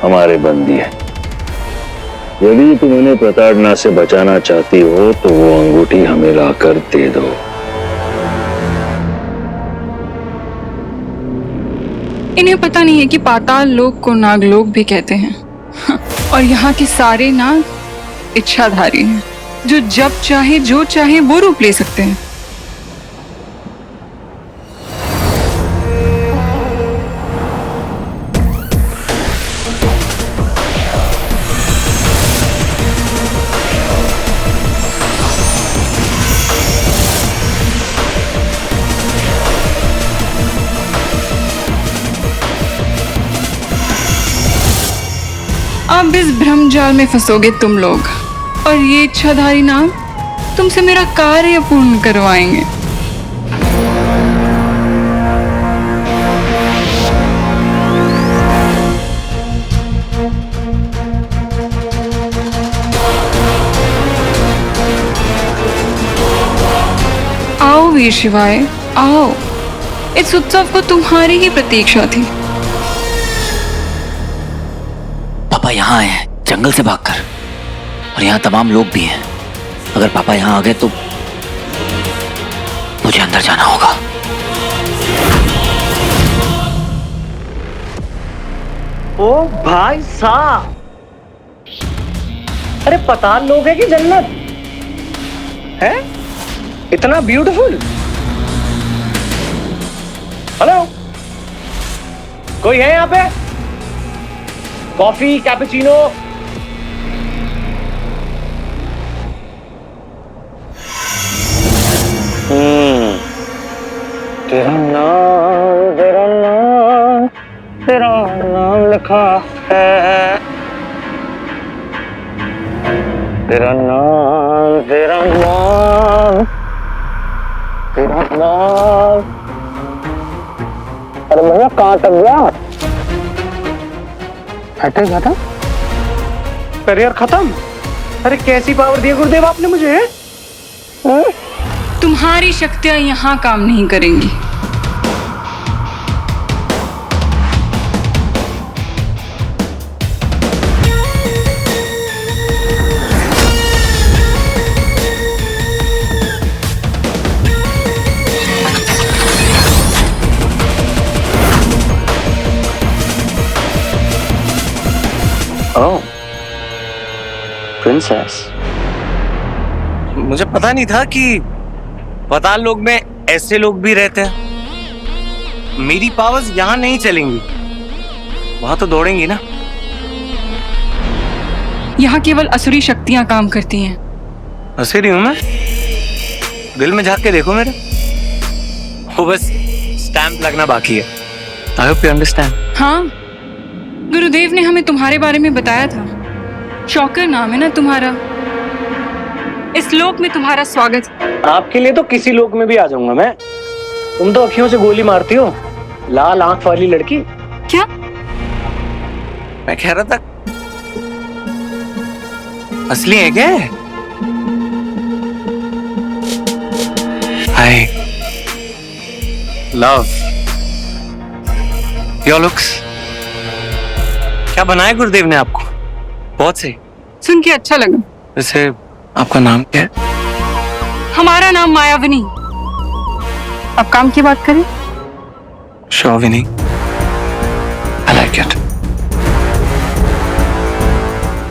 हमारे बंदी हैं। यदि तुम उन्हें प्रताड़ना से बचाना चाहती हो तो वो अंगूठी हमें लाकर दे दो। इन्हें पता नहीं है कि पाताल लोक को नागलोक भी कहते हैं। और यहाँ के सारे नाग इच्छाधारी हैं, जो जब चाहे जो चाहे वो रूप ले सकते हैं। अब इस भ्रमजाल में फंसोगे तुम लोग, और ये इच्छाधारी नाग तुमसे मेरा कार्य पूर्ण करवाएंगे। आओ वीर शिवाय, आओ। इस उत्सव को तुम्हारी ही प्रतीक्षा थी। पापा यहाँ आए हैं जंगल से भागकर, और यहाँ तमाम लोग भी हैं। अगर पापा यहाँ आ गए तो मुझे अंदर जाना होगा। ओ भाई साहब, अरे पताल लोग है कि जन्नत है? इतना ब्यूटीफुल। हेलो, कोई है यहाँ पे? Coffee, cappuccino? तेरा नाम लिखा है, तेरा नाम, तेरा नाम, तेरा नाम। अरे भैया कहाँ तक गया? हटे खत्म, करियर खत्म। अरे कैसी पावर दी गुरुदेव आपने मुझे? तुम्हारी शक्तियां यहाँ काम नहीं करेंगी। ओह, प्रिंसेस। मुझे पता नहीं था कि पताल लोग में ऐसे लोग भी रहते हैं। मेरी पावर्स यहाँ नहीं चलेंगी, वहां तो दौड़ेंगी ना। यहाँ केवल असुरी शक्तियां काम करती हैं। असुरी हूं मैं? दिल में झांक के देखो मेरे, वो बस स्टैंप लगना बाकी है। I hope you understand. हाँ, गुरुदेव ने हमें तुम्हारे बारे में बताया था। शौकर नाम है ना तुम्हारा। इस लोक में तुम्हारा स्वागत। आपके लिए तो किसी लोक में भी आ जाऊंगा मैं। तुम तो अखियों से गोली मारती हो, लाल आंख वाली लड़की। क्या? मैं कह रहा था असली है क्या? I love your looks. क्या बनाया गुरुदेव ने आपको? बहुत सही। सुन के अच्छा लगा। वैसे आपका नाम क्या है? हमारा नाम मायाविनी। अब काम की बात करें। शोभिनी। I like it.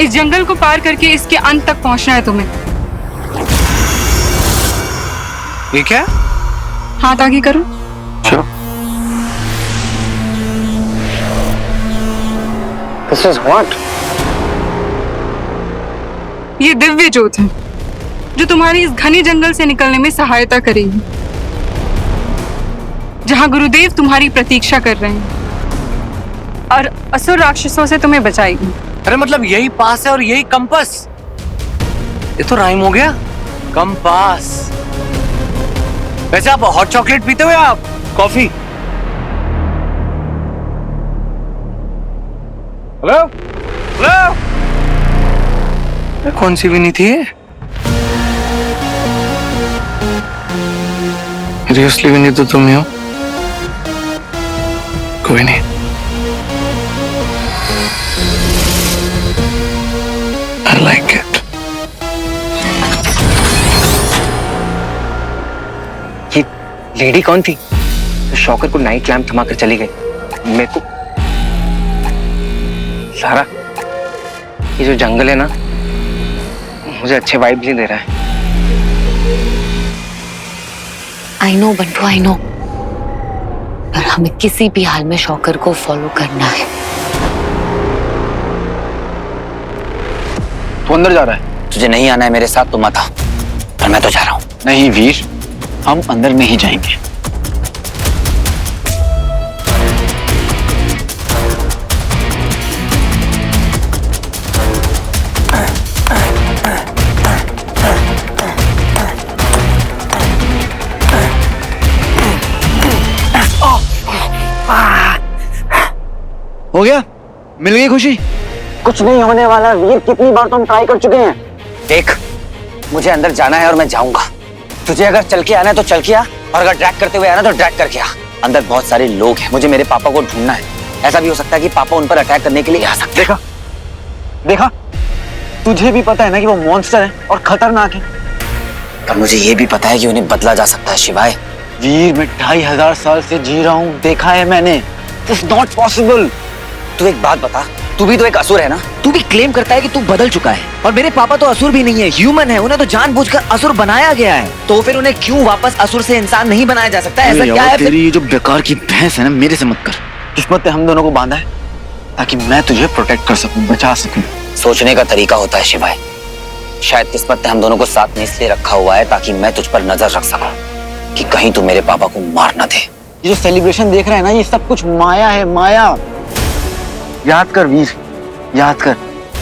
इस जंगल को पार करके इसके अंत तक पहुंचना है तुम्हें। ये क्या? हाथ आगे करो। Sure. This is what? ये दिव्य ज्योत है जो तुम्हारी इस घने जंगल से निकलने में सहायता करेगी, जहां गुरुदेव तुम्हारी प्रतीक्षा कर रहे हैं और असुर राक्षसों से तुम्हें बचाएगी। अरे मतलब यही पास है और यही कंपास? ये तो राइम हो गया, कंपास। वैसे आप हॉट चॉकलेट पीते हो या आप कॉफी? हेलो हेलो, कौन सी भी नहीं थी? सीरियसली भी नहीं तो तुम ही हो। कोई नहीं, I like it. ये लेडी कौन थी तो शौकर को नाइट लैम्प थमाकर चली गई? मेरे को सारा ये जो जंगल है ना, मुझे अच्छे वाइब नहीं दे रहा है। I know Bantu, I know, पर हमें किसी भी हाल में शौकर को फॉलो करना है। तू अंदर जा रहा है? तुझे नहीं आना है मेरे साथ तो मत आ, पर मैं तो जा रहा हूं। नहीं वीर, हम अंदर नहीं जाएंगे। हो गया? मिल गई खुशी? कुछ नहीं होने वाला वीर, कितनी बार तो हम ट्राई कर चुके हैं। देख, मुझे अंदर जाना है और मैं जाऊंगा। तुझे अगर चल के आना है तो चल के आ, और अगर ड्रैग करते हुए आना तो ड्रैग करके आ। अंदर बहुत सारे लोग हैं, मुझे मेरे पापा को ढूंढना है। ऐसा भी हो सकता है कि पापा उन पर अटैक करने के लिए आ सकते हैं। देखा, तुझे भी पता है ना कि वो मॉन्स्टर है और खतरनाक है। पर मुझे ये भी पता है कि उन्हें बदला जा सकता है शिवाय। वीर, मैं 2500 साल से जी रहा हूँ, देखा है मैंने। It's not possible. तू एक बात बता, तू भी तो एक असुर है ना। तू भी क्लेम करता है कि तू बदल चुका है, और मेरे पापा तो असुर भी नहीं है, ह्यूमन है। उन्हें तो जानबूझकर असुर बनाया गया है, तो फिर उन्हें क्यों वापस असुर से इंसान नहीं बनाया जा सकता? ऐसा क्या है? तेरी ये जो बेकार की बहस है ना, मेरे से मत कर। किस्मत ने हम दोनों को बांधा है ताकि मैं तुझे प्रोटेक्ट कर सकूं, बचा सकूं। सोचने का तरीका होता है शिवाय। शायद किस्मत ने हम दोनों को साथ में इसलिए रखा हुआ है ताकि मैं तुझ पर नजर रख सकूं कि कहीं तू मेरे पापा को मार ना दे। ये जो सेलिब्रेशन देख रहा है ना, ये सब कुछ माया है, माया। याद कर वीर, याद कर,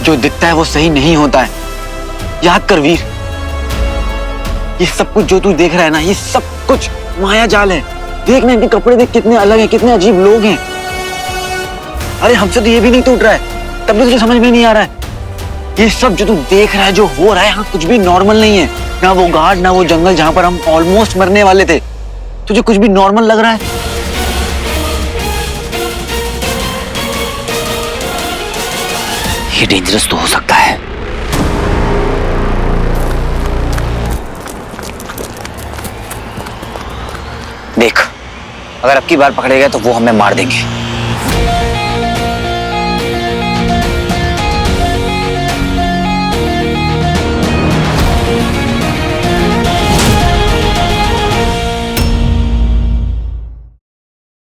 जो दिखता है वो सही नहीं होता है। याद कर वीर, ये सब कुछ जो तू देख रहा है ना, ये सब कुछ माया जाल है। देख ना, इनके कपड़े देख, कितने अलग हैं, कितने अजीब लोग हैं। अरे हमसे तो ये भी नहीं टूट रहा है, तब भी तुझे समझ में नहीं आ रहा है। ये सब जो तू देख रहा है, जो हो रहा है, यहाँ कुछ भी नॉर्मल नहीं है। ना वो घाट, ना वो जंगल जहां पर हम ऑलमोस्ट मरने वाले थे। तुझे कुछ भी नॉर्मल लग रहा है? ये डेंजरस तो हो सकता है। देख, अगर अब की बार पकड़े गए तो वो हमें मार देंगे।